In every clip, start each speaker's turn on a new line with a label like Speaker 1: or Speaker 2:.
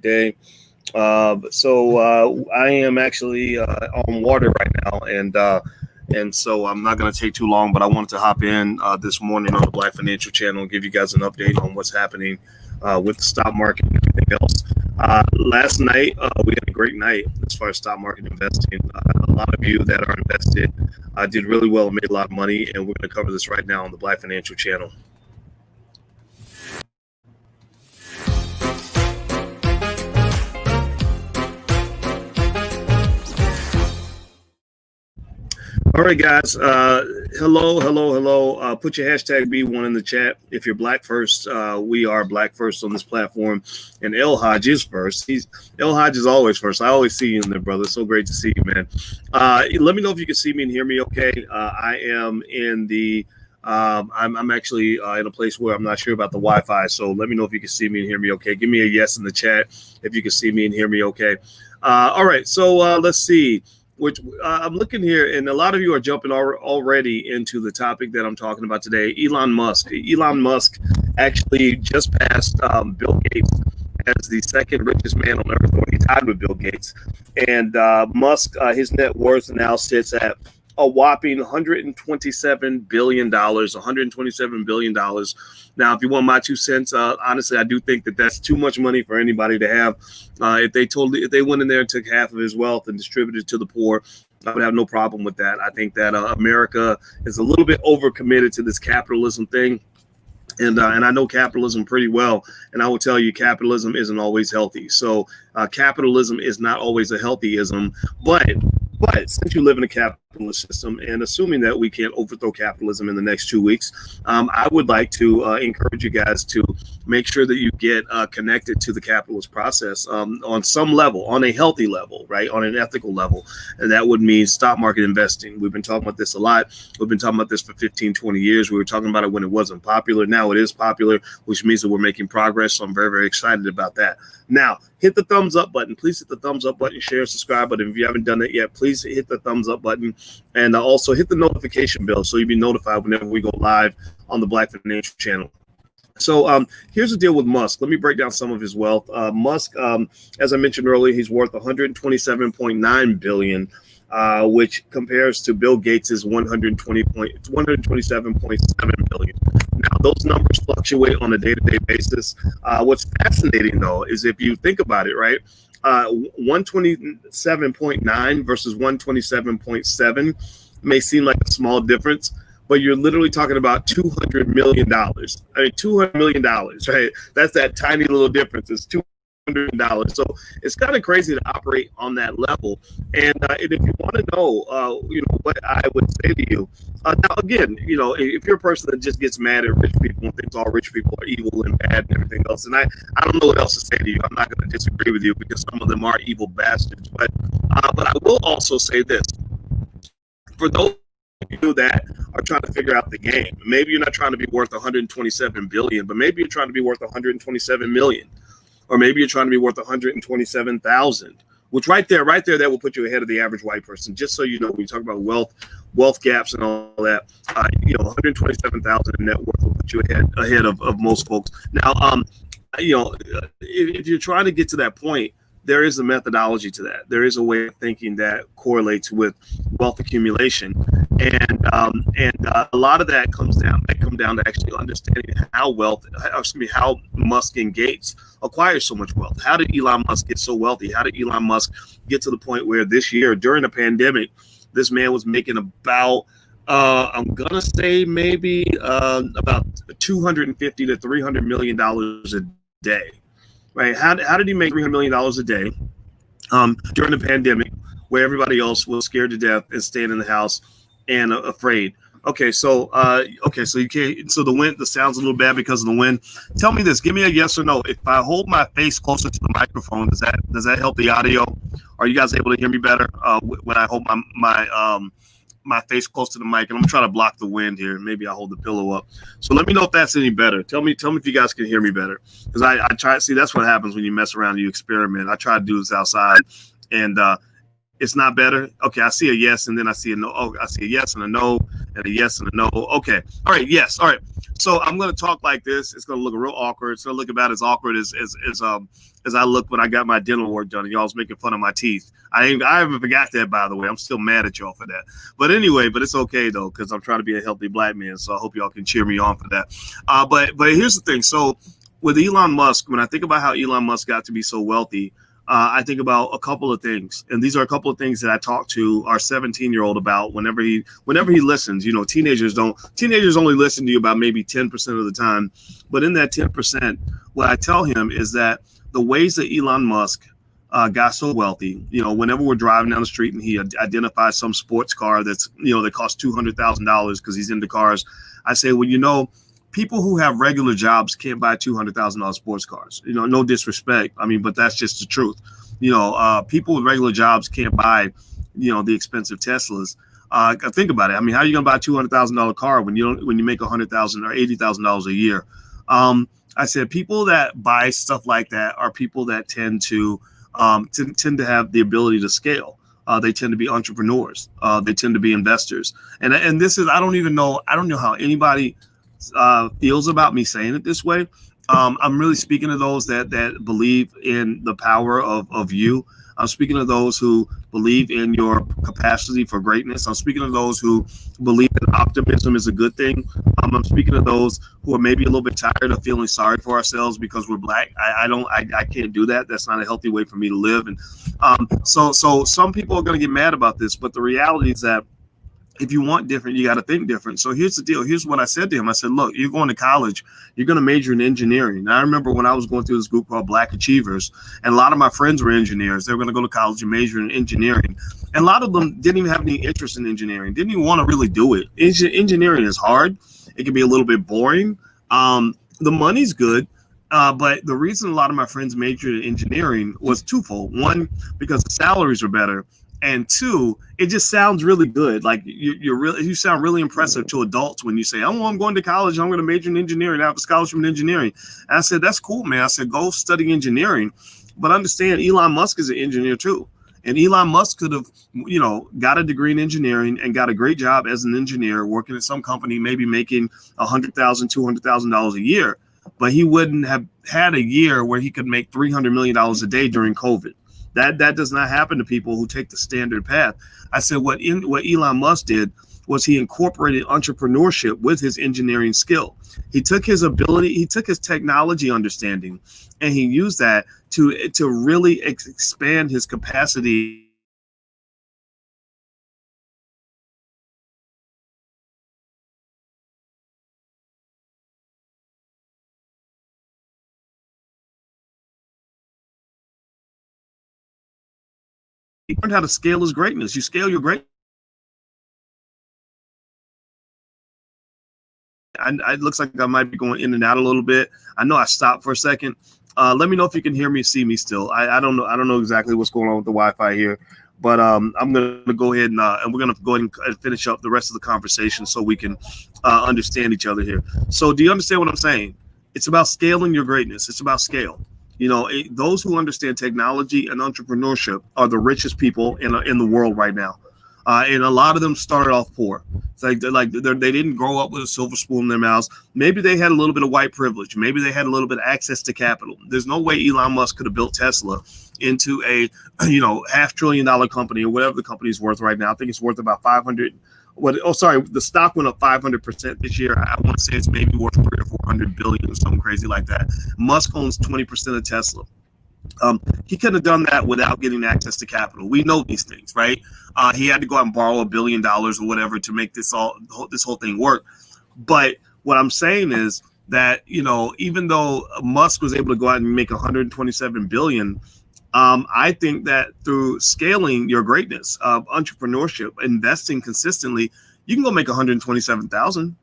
Speaker 1: day. I am actually on water right now, and so I'm not going to take too long. But I wanted to hop in this morning on the Black Financial Channel and give you guys an update on what's happening with the stock market and everything else. Last night we had a great night as far as stock market investing. A lot of you that are invested did really well and made a lot of money, and we're going to cover this right now on the Black Financial Channel. All right, guys. Hello. Put your hashtag B1 in the chat. If you're Black First, we are Black First on this platform. And El Hodge is first. El Hodge is always first. I always see you in there, brother. So great to see you, man. Let me know if you can see me and hear me okay. I am in the I'm actually in a place where I'm not sure about the Wi-Fi. So let me know if you can see me and hear me okay. Give me a yes in the chat if you can see me and hear me okay. All right. So let's see. Which I'm looking here, and a lot of you are jumping already into the topic that I'm talking about today. Elon Musk. Elon Musk actually just passed Bill Gates as the second richest man on earth, when he tied with Bill Gates. And Musk, his net worth now sits at a whopping $127 billion. $127 billion. Now, if you want my 2 cents, honestly, I do think that that's too much money for anybody to have. If they went in there and took half of his wealth and distributed it to the poor, I would have no problem with that. I think that America is a little bit overcommitted to this capitalism thing. And I know capitalism pretty well, and I will tell you, capitalism isn't always healthy. So capitalism is not always a healthyism, but since you live in a capitalist system, and assuming that we can't overthrow capitalism in the next 2 weeks, I would like to encourage you guys to make sure that you get connected to the capitalist process on some level, on a healthy level, right, on an ethical level. And that would mean stock market investing. We've been talking about this a lot. We've been talking about this for 15, 20 years. We were talking about it when it wasn't popular. Now it is popular, which means that we're making progress. So I'm very, very excited about that. Now, hit the thumbs up button. Please hit the thumbs up button, share, subscribe button. If you haven't done it yet, please hit the thumbs up button, and also hit the notification bell so you'll be notified whenever we go live on the Black Financial Channel. So here's the deal with Musk. Let me break down some of his wealth. Musk, as I mentioned earlier, he's worth $127.9 billion, which compares to Bill Gates's $127.7 billion. Now, those numbers fluctuate on a day-to-day basis. What's fascinating, though, is if you think about it, right? 127.9 versus 127.7 may seem like a small difference, but you're literally talking about $200 million. I mean, $200 million, right? That's that tiny little difference. It's $200. So it's kind of crazy to operate on that level. And if you want to know, what I would say to you, now again, if you're a person that just gets mad at rich people and thinks all rich people are evil and bad and everything else, and I don't know what else to say to you. I'm not going to disagree with you because some of them are evil bastards. But I will also say this: for those of you that are trying to figure out the game, maybe you're not trying to be worth 127 billion, but maybe you're trying to be worth 127 million. Or maybe you're trying to be worth 127,000, which right there, that will put you ahead of the average white person. Just so you know, when you talk about wealth gaps and all that, 127,000 in net worth will put you ahead of most folks. Now, if you're trying to get to that point, there is a methodology to that. There is a way of thinking that correlates with wealth accumulation, and a lot of that comes down to actually understanding how Musk and Gates acquire so much wealth. How did Elon Musk get so wealthy? How did Elon Musk get to the point where this year, during the pandemic, this man was making about I'm gonna say maybe about $250 to $300 million a day. Right? How did he make $300 million a day during the pandemic, where everybody else was scared to death and staying in the house and afraid? Okay, so you can't. So the wind, the sound's a little bad because of the wind. Tell me this. Give me a yes or no. If I hold my face closer to the microphone, does that help the audio? Are you guys able to hear me better when I hold my face close to the mic? And I'm gonna try to block the wind here. Maybe I'll hold the pillow up. So let me know if that's any better. Tell me if you guys can hear me better. Because I try to see, that's what happens when you mess around and you experiment. I try to do this outside, and it's not better. Okay, I see a yes and then I see a no. Oh, I see a yes and a no and a yes and a no. Okay. All right. Yes. All right. So I'm going to talk like this. It's going to look real awkward. It's going to look about as awkward as I look when I got my dental work done and y'all was making fun of my teeth. I haven't forgot that, by the way. I'm still mad at y'all for that. But anyway, but it's okay though, because I'm trying to be a healthy black man. So I hope y'all can cheer me on for that. But here's the thing. So with Elon Musk, when I think about how Elon Musk got to be so wealthy, I think about a couple of things, and these are a couple of things that I talk to our 17-year-old about whenever he listens. You know, teenagers only listen to you about maybe 10% of the time, but in that 10%, what I tell him is that the ways that Elon Musk got so wealthy, you know, whenever we're driving down the street and he identifies some sports car that's, you know, that costs $200,000 because he's into cars, I say, well, you know, people who have regular jobs can't buy $200,000 sports cars. You know, no disrespect. I mean, but that's just the truth. You know, people with regular jobs can't buy, you know, the expensive Teslas. Think about it. I mean, how are you going to buy a $200,000 car when you make $100,000 or $80,000 a year? I said people that buy stuff like that are people that tend to have the ability to scale. They tend to be entrepreneurs. They tend to be investors. And this is, I don't know how anybody feels about me saying it this way. I'm really speaking to those that believe in the power of you. I'm speaking to those who believe in your capacity for greatness. I'm speaking to those who believe that optimism is a good thing. I'm speaking to those who are maybe a little bit tired of feeling sorry for ourselves because we're black. I can't do that. That's not a healthy way for me to live. And so some people are going to get mad about this, but the reality is that if you want different, you got to think different. So here's the deal. Here's what I said to him. I said, look, you're going to college. You're going to major in engineering. And I remember when I was going through this group called Black Achievers, and a lot of my friends were engineers. They were going to go to college and major in engineering. And a lot of them didn't even have any interest in engineering, didn't even want to really do it. Engineering is hard. It can be a little bit boring. The money's good. But the reason a lot of my friends majored in engineering was twofold. One, because the salaries are better. And two, it just sounds really good. Like you sound really impressive to adults when you say, "Oh, I'm going to college. I'm going to major in engineering. I have a scholarship in engineering." And I said, "That's cool, man." I said, "Go study engineering." But understand, Elon Musk is an engineer too. And Elon Musk could have, you know, got a degree in engineering and got a great job as an engineer working at some company, maybe making $100,000, $200,000 a year. But he wouldn't have had a year where he could make $300 million a day during COVID. That does not happen to people who take the standard path. I said what Elon Musk did was he incorporated entrepreneurship with his engineering skill. He took his ability, he took his technology understanding, and he used that to really expand his capacity. He learned how to scale his greatness. You scale your greatness. It looks like I might be going in and out a little bit. I know I stopped for a second. Let me know if you can hear me, see me still. I don't know. I don't know exactly what's going on with the Wi-Fi here, but I'm going to go ahead and we're going to go ahead and finish up the rest of the conversation so we can understand each other here. So do you understand what I'm saying? It's about scaling your greatness. It's about scale. You know, those who understand technology and entrepreneurship are the richest people in the world right now. And a lot of them started off poor. It's like they didn't grow up with a silver spoon in their mouths. Maybe they had a little bit of white privilege. Maybe they had a little bit of access to capital. There's no way Elon Musk could have built Tesla into a, you know, $500 billion company or whatever the company's worth right now. I think it's worth about 500. The stock went up 500% this year. I want to say it's maybe worth 300 or 400 billion or something crazy like that. Musk owns 20% of Tesla. He couldn't have done that without getting access to capital. We know these things, right? He had to go out and borrow $1 billion or whatever to make this whole thing work. But what I'm saying is that, you know, even though Musk was able to go out and make 127 billion, I think that through scaling your greatness of entrepreneurship, investing consistently, you can go make 127,000.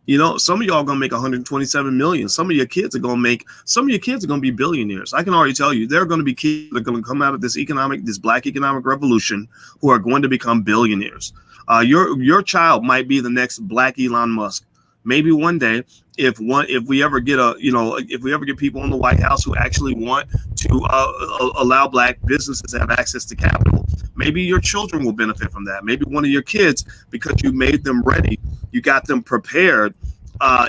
Speaker 1: You know, some of y'all are gonna make 127 million. Some of your kids are gonna be billionaires. I can already tell you, there are gonna be kids that are gonna come out of this black economic revolution who are going to become billionaires. Your child might be the next black Elon Musk. Maybe one day, if we ever get people in the White House who actually want to allow black businesses to have access to capital, maybe your children will benefit from that. Maybe one of your kids, because you made them ready, you got them prepared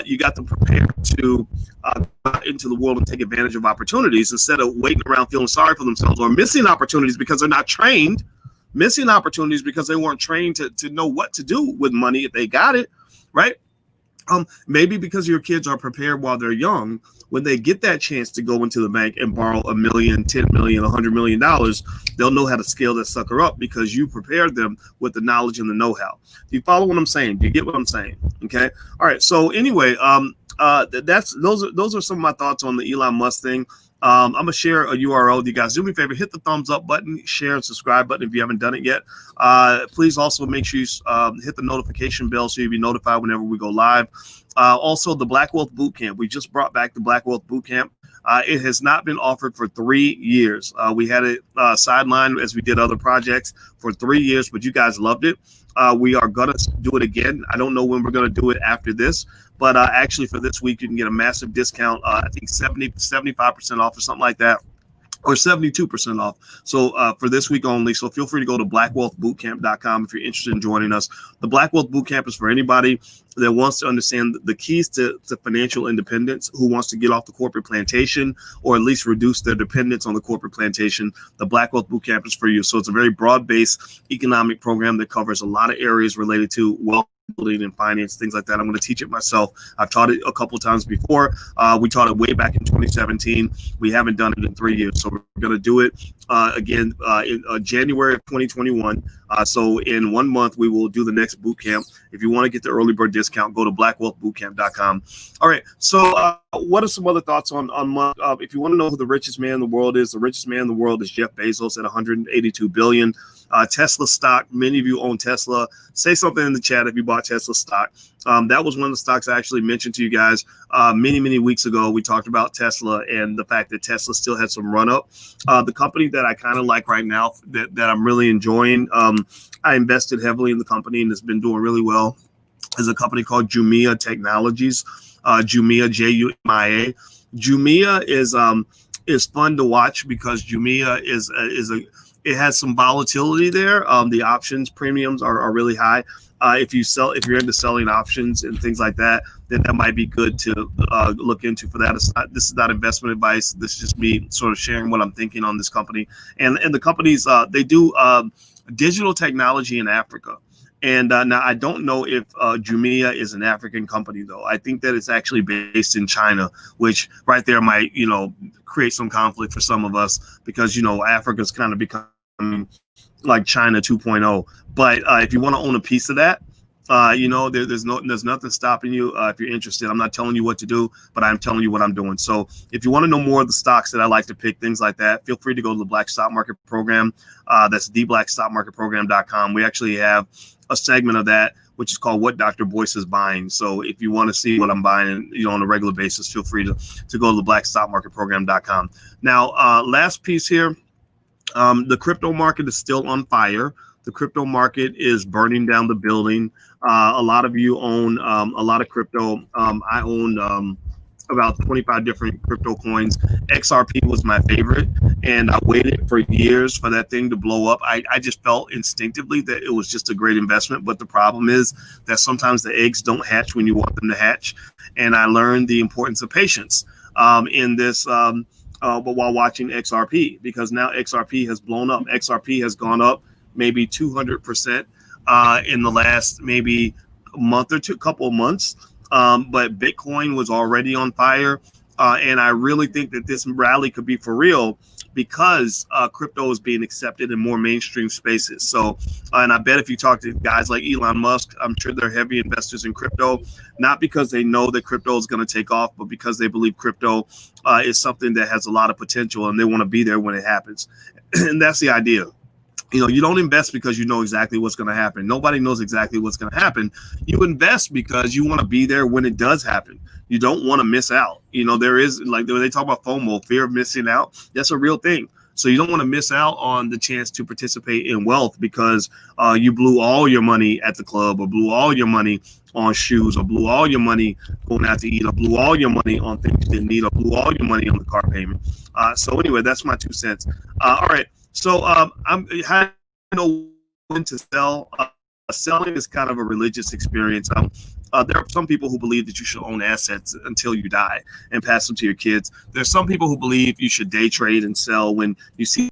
Speaker 1: you got them prepared to go out into the world and take advantage of opportunities instead of waiting around feeling sorry for themselves or missing opportunities because they're not trained, missing opportunities because they weren't trained to know what to do with money if they got it, right? Maybe because your kids are prepared while they're young, when they get that chance to go into the bank and borrow $1 million, $10 million, $100 million, they'll know how to scale that sucker up because you prepared them with the knowledge and the know-how. Do you follow what I'm saying? Do you get what I'm saying? Okay. All right. So anyway, those are some of my thoughts on the Elon Musk thing. I'm gonna share a URL with you guys. Do me a favor, hit the thumbs up button, share and subscribe button if you haven't done it yet. Please also make sure you hit the notification bell so you'll be notified whenever we go live. Also, the Black Wealth Bootcamp. We just brought back the Black Wealth Bootcamp. It has not been offered for 3 years. We had it sidelined as we did other projects for 3 years, but you guys loved it. We are going to do it again. I don't know when we're going to do it after this, but actually for this week, you can get a massive discount. I think 75% off or something like that, or 72% off. So for this week only. So feel free to go to blackwealthbootcamp.com if you're interested in joining us. The Black Wealth Bootcamp is for anybody that wants to understand the keys to financial independence, who wants to get off the corporate plantation or at least reduce their dependence on the corporate plantation. The Black Wealth Bootcamp is for you. So it's a very broad-based economic program that covers a lot of areas related to wealth building and finance, things like that. I'm going to teach it myself. I've taught it a couple of times before. We taught it way back in 2017. We haven't done it in 3 years. So we're going to do it again in January of 2021. So in 1 month, we will do the next boot camp. If you want to get the early bird discount, go to blackwealthbootcamp.com. All right. So what are some other thoughts on if you want to know who the richest man in the world is, the richest man in the world is Jeff Bezos at $182 billion. Tesla stock. Many of you own Tesla. Say something in the chat if you bought Tesla stock. That was one of the stocks I actually mentioned to you guys many weeks ago. We talked about Tesla and the fact that Tesla still had some run up. The company that I kind of like right now that I'm really enjoying, I invested heavily in the company and it's been doing really well, is a company called Jumia Technologies. Jumia, Jumia. Jumia is fun to watch because Jumia it has some volatility there. The options premiums are really high. If you're into selling options and things like that, then that might be good to look into for that. This is not investment advice. This is just me sort of sharing what I'm thinking on this company. And the companies, they do digital technology in Africa. And now I don't know if Jumia is an African company, though. I think that it's actually based in China, which right there might, create some conflict for some of us because, Africa's kind of becoming like China 2.0. But if you want to own a piece of that, there's nothing stopping you if you're interested. I'm not telling you what to do, but I'm telling you what I'm doing. So if you want to know more of the stocks that I like to pick, things like that, feel free to go to the Black Stock Market Program. That's theblackstockmarketprogram.com. We actually have a segment of that, which is called What Dr. Boyce is Buying. So if you want to see what I'm buying, on a regular basis, feel free to go to the blackstockmarketprogram.com. Now, last piece here, the crypto market is still on fire. The crypto market is burning down the building. A lot of you own a lot of crypto. I own about 25 different crypto coins. XRP was my favorite, and I waited for years for that thing to blow up. I just felt instinctively that it was just a great investment. But the problem is that sometimes the eggs don't hatch when you want them to hatch. And I learned the importance of patience in this. But while watching XRP, because now XRP has blown up. XRP has gone up maybe 200% in the last maybe month or two, couple of months. But Bitcoin was already on fire. And I really think that this rally could be for real because crypto is being accepted in more mainstream spaces. So, and I bet if you talk to guys like Elon Musk, I'm sure they're heavy investors in crypto, not because they know that crypto is going to take off, but because they believe crypto is something that has a lot of potential and they want to be there when it happens. And that's the idea. You don't invest because you know exactly what's going to happen. Nobody knows exactly what's going to happen. You invest because you want to be there when it does happen. You don't want to miss out. There is, like when they talk about FOMO, fear of missing out. That's a real thing. So you don't want to miss out on the chance to participate in wealth because you blew all your money at the club or blew all your money on shoes or blew all your money going out to eat or blew all your money on things you didn't need or blew all your money on the car payment. So anyway, that's my 2 cents. All right. So how do I know when to sell? Selling is kind of a religious experience. There are some people who believe that you should own assets until you die and pass them to your kids. There's some people who believe you should day trade and sell when you see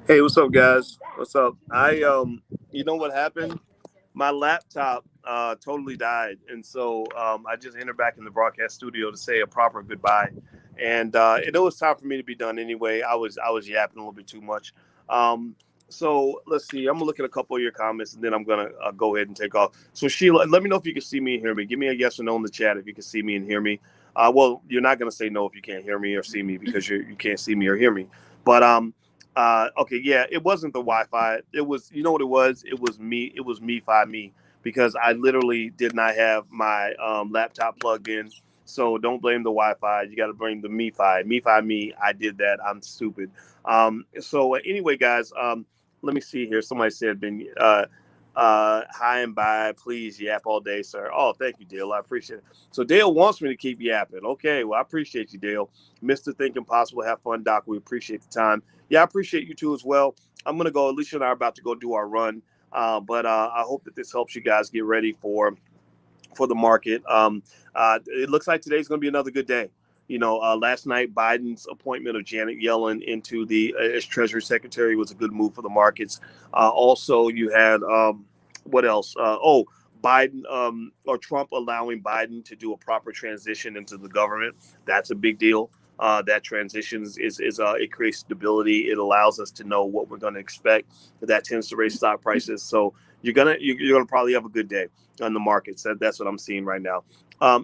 Speaker 1: Hey, what's up, guys? What's up? You know what happened? My laptop totally died, and so I just entered back in the broadcast studio to say a proper goodbye. And it was time for me to be done anyway. I was yapping a little bit too much. So let's see. I'm gonna look at a couple of your comments, and then I'm gonna go ahead and take off. So Sheila, let me know if you can see me and hear me. Give me a yes or no in the chat if you can see me and hear me. Well, you're not gonna say no if you can't hear me or see me because you can't see me or hear me. But okay, yeah, it wasn't the Wi-Fi. It was, you know what it was? It was me. It was me because I literally did not have my laptop plugged in. So don't blame the Wi-Fi. You got to blame the MiFi me. I did that. I'm stupid. So anyway, guys, let me see here. Somebody said, "Been hi and bye. Please yap all day, sir." Oh, thank you, Dale. I appreciate it. So Dale wants me to keep yapping. Okay, well, I appreciate you, Dale. Mr. Think Impossible. Have fun, Doc. We appreciate the time. Yeah, I appreciate you too as well. I'm gonna go. Alicia and I are about to go do our run, but I hope that this helps you guys get ready for the market. It looks like today's going to be another good day. You know, last night Biden's appointment of Janet Yellen into the as Treasury Secretary was a good move for the markets. Also, you had what else? Biden or Trump allowing Biden to do a proper transition into the government. That's a big deal. That transition is it creates stability. It allows us to know what we're going to expect. That tends to raise stock prices. So you're gonna probably have a good day on the markets. That's what I'm seeing right now.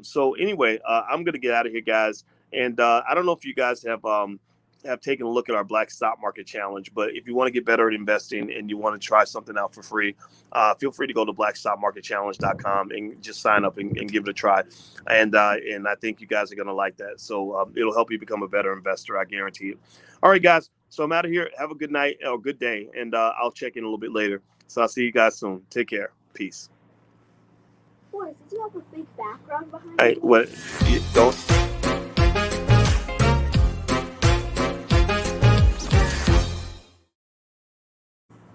Speaker 1: So anyway, I'm gonna get out of here, guys. And I don't know if you guys have taken a look at our Black Stock Market Challenge, but if you want to get better at investing and you want to try something out for free, feel free to go to blackstockmarketchallenge.com and just sign up and give it a try. And I think you guys are gonna like that. So it'll help you become a better investor. I guarantee it. All right, guys. So I'm out of here. Have a good night or good day, and I'll check in a little bit later. So I'll see you guys soon. Take care. Peace. Boris, did you have a fake background behind you? What? Don't.